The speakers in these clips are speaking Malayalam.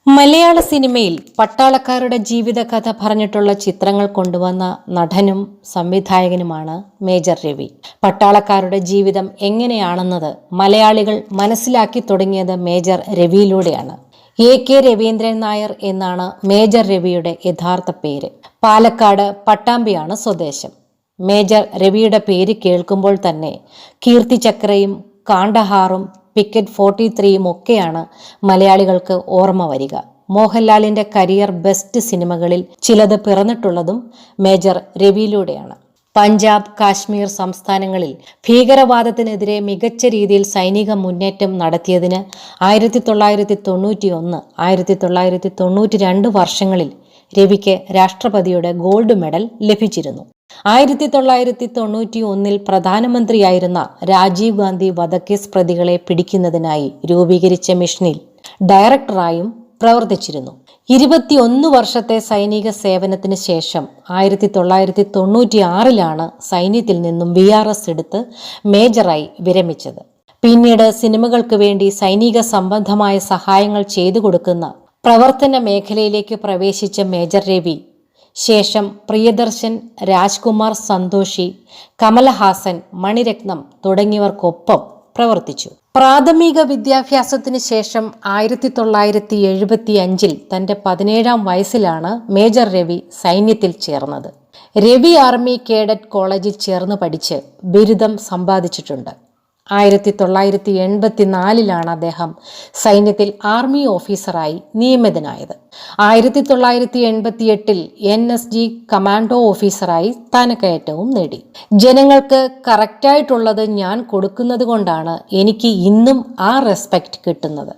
മലയാള സിനിമയിൽ പട്ടാളക്കാരുടെ ജീവിതകഥ പറഞ്ഞിട്ടുള്ള ചിത്രങ്ങൾ കൊണ്ടുവന്ന നടനും സംവിധായകനുമാണ് മേജർ രവി. പട്ടാളക്കാരുടെ ജീവിതം എങ്ങനെയാണെന്നത് മലയാളികൾ മനസ്സിലാക്കി തുടങ്ങിയത് മേജർ രവിയിലൂടെയാണ്. കെ രവീന്ദ്രൻ നായർ എന്നാണ് മേജർ രവിയുടെ യഥാർത്ഥ പേര്. പാലക്കാട് പട്ടാമ്പിയാണ് സ്വദേശം. മേജർ രവിയുടെ പേര് കേൾക്കുമ്പോൾ തന്നെ കീർത്തിചക്രയും കാണ്ഡഹാറും പിക്കറ്റ് 43 ഒക്കെയാണ് മലയാളികൾക്ക് ഓർമ്മ വരിക. മോഹൻലാലിന്റെ കരിയർ ബെസ്റ്റ് സിനിമകളിൽ ചിലത് പിറന്നിട്ടുള്ളതും മേജർ രവിയിലൂടെയാണ്. പഞ്ചാബ്, കാശ്മീർ സംസ്ഥാനങ്ങളിൽ ഭീകരവാദത്തിനെതിരെ മികച്ച രീതിയിൽ സൈനിക മുന്നേറ്റം നടത്തിയതിന് 1991, 1992 വർഷങ്ങളിൽ രവിക്ക് രാഷ്ട്രപതിയുടെ ഗോൾഡ് മെഡൽ ലഭിച്ചിരുന്നു. 1991 പ്രധാനമന്ത്രിയായിരുന്ന രാജീവ് ഗാന്ധി വധക്കേസ് പ്രതികളെ പിടിക്കുന്നതിനായി രൂപീകരിച്ച മിഷനിൽ ഡയറക്ടറായും പ്രവർത്തിച്ചിരുന്നു. 21 വർഷത്തെ സൈനിക സേവനത്തിന് ശേഷം 1996 സൈന്യത്തിൽ നിന്നും VRS എടുത്ത് മേജറായി വിരമിച്ചത്. പിന്നീട് സിനിമകൾക്ക് വേണ്ടി സൈനിക സംബന്ധമായ സഹായങ്ങൾ ചെയ്തു കൊടുക്കുന്ന പ്രവർത്തന മേഖലയിലേക്ക് പ്രവേശിച്ച മേജർ രവി ശേഷം പ്രിയദർശൻ, രാജ്കുമാർ, സന്തോഷി, കമലഹാസൻ, മണിരത്നം തുടങ്ങിയവർക്കൊപ്പം പ്രവർത്തിച്ചു. പ്രാഥമിക വിദ്യാഭ്യാസത്തിന് ശേഷം 1975 തന്റെ 17ാം വയസ്സിലാണ് മേജർ രവി സൈന്യത്തിൽ ചേർന്നത്. രവി ആർമി കേഡറ്റ് കോളേജിൽ ചേർന്ന് പഠിച്ച് ബിരുദം സമ്പാദിച്ചിട്ടുണ്ട്. 1984 അദ്ദേഹം സൈന്യത്തിൽ ആർമി ഓഫീസറായി നിയമിതനായത്. 1988 NSG കമാൻഡോ ഓഫീസറായി സ്ഥാനക്കയറ്റവും നേടി. ജനങ്ങൾക്ക് കറക്റ്റായിട്ടുള്ളത് ഞാൻ കൊടുക്കുന്നത് കൊണ്ടാണ് എനിക്ക് ഇന്നും ആ റെസ്പെക്റ്റ് കിട്ടുന്നത്.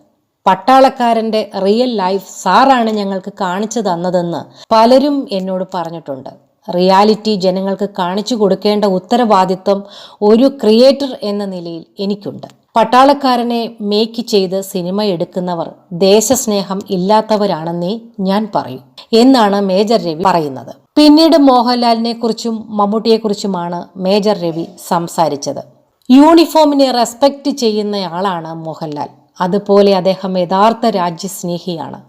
പട്ടാളക്കാരന്റെ റിയൽ ലൈഫ് സാറാണ് ഞങ്ങൾക്ക് കാണിച്ചു തന്നതെന്ന് പലരും എന്നോട് പറഞ്ഞിട്ടുണ്ട്. റിയാലിറ്റി ജനങ്ങൾക്ക് കാണിച്ചു കൊടുക്കേണ്ട ഉത്തരവാദിത്വം ഒരു ക്രിയേറ്റർ എന്ന നിലയിൽ എനിക്കുണ്ട്. പട്ടാളക്കാരനെ മേക്ക് ചെയ്ത് സിനിമ എടുക്കുന്നവർ ദേശസ്നേഹം ഇല്ലാത്തവരാണെന്നേ ഞാൻ പറയും എന്നാണ് മേജർ രവി പറയുന്നത്. പിന്നീട് മോഹൻലാലിനെ കുറിച്ചും മമ്മൂട്ടിയെക്കുറിച്ചുമാണ് മേജർ രവി സംസാരിച്ചത്. യൂണിഫോമിനെ റെസ്പെക്റ്റ് ചെയ്യുന്നയാളാണ് മോഹൻലാൽ. അതുപോലെ അദ്ദേഹം യഥാർത്ഥ രാജ്യസ്നേഹിയാണ്.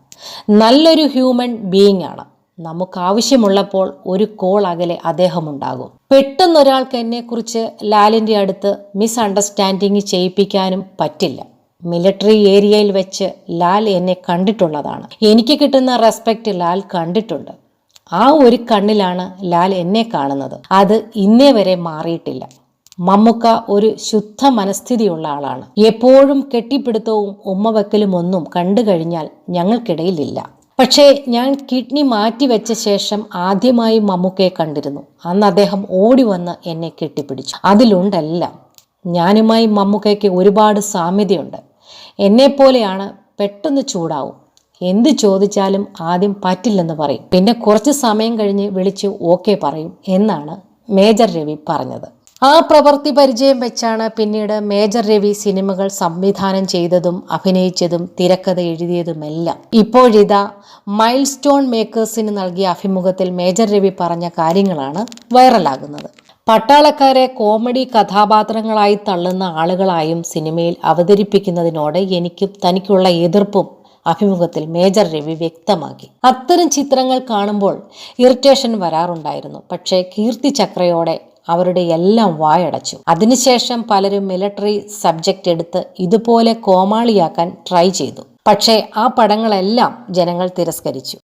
നല്ലൊരു ഹ്യൂമൻ ബീയിങ് ആണ്. നമുക്ക് ആവശ്യമുള്ളപ്പോൾ ഒരു കോൾ അകലെ അദ്ദേഹമുണ്ടാകും. പെട്ടെന്നൊരാൾക്ക് എന്നെക്കുറിച്ച് ലാലിൻ്റെ അടുത്ത് മിസ്അണ്ടർസ്റ്റാൻഡിങ് ചെയ്യിപ്പിക്കാനും പറ്റില്ല. മിലിറ്ററി ഏരിയയിൽ വെച്ച് ലാൽ എന്നെ കണ്ടിട്ടുള്ളതാണ്. എനിക്ക് കിട്ടുന്ന റെസ്പെക്റ്റ് ലാൽ കണ്ടിട്ടുണ്ട്. ആ ഒരു കണ്ണിലാണ് ലാൽ എന്നെ കാണുന്നത്. അത് ഇന്നേ വരെ മാറിയിട്ടില്ല. മമ്മൂക്ക ഒരു ശുദ്ധ മനസ്ഥിതിയുള്ള ആളാണ്. എപ്പോഴും കെട്ടിപ്പിടുത്തവും ഉമ്മവെക്കലും ഒന്നും കണ്ടു കഴിഞ്ഞാൽ ഞങ്ങൾക്കിടയിലില്ല. പക്ഷേ ഞാൻ കിഡ്നി മാറ്റിവെച്ച ശേഷം ആദ്യമായി മമ്മൂക്കയെ കണ്ടിരുന്നു. അന്ന് അദ്ദേഹം ഓടി വന്ന് എന്നെ കെട്ടിപ്പിടിച്ചു. അതിലുണ്ടെല്ലാം. ഞാനുമായി മമ്മൂക്കയ്ക്ക് ഒരുപാട് സാമ്യതയുണ്ട്. എന്നെപ്പോലെയാണ്, പെട്ടെന്ന് ചൂടാവും. എന്ത് ചോദിച്ചാലും ആദ്യം പറ്റില്ലെന്ന് പറയും. പിന്നെ കുറച്ച് സമയം കഴിഞ്ഞ് വിളിച്ച് ഓക്കെ പറയും എന്നാണ് മേജർ രവി പറഞ്ഞത്. ആ പ്രവൃത്തി പരിചയം വെച്ചാണ് പിന്നീട് മേജർ രവി സിനിമകൾ സംവിധാനം ചെയ്തതും അഭിനയിച്ചതും തിരക്കഥ എഴുതിയതുമെല്ലാം. ഇപ്പോഴിതാ മൈൽ സ്റ്റോൺ മേക്കേഴ്സിന് നൽകിയ അഭിമുഖത്തിൽ മേജർ രവി പറഞ്ഞ കാര്യങ്ങളാണ് വൈറലാകുന്നത്. പട്ടാളക്കാരെ കോമഡി കഥാപാത്രങ്ങളായി തള്ളുന്ന ആളുകളായും സിനിമയിൽ അവതരിപ്പിക്കുന്നതിനോട് എനിക്കും തനിക്കുള്ള എതിർപ്പും അഭിമുഖത്തിൽ മേജർ രവി വ്യക്തമാക്കി. അത്തരം ചിത്രങ്ങൾ കാണുമ്പോൾ ഇറിറ്റേഷൻ വരാറുണ്ടായിരുന്നു. പക്ഷേ കീർത്തിചക്രയോടെ അവരുടെ എല്ലാം വായടച്ചു. അതിനുശേഷം പലരും മിലിറ്ററി സബ്ജക്റ്റ് എടുത്ത് ഇതുപോലെ കോമാളിയാക്കാൻ ട്രൈ ചെയ്തു. പക്ഷേ ആ പടങ്ങളെല്ലാം ജനങ്ങൾ തിരസ്കരിച്ചു.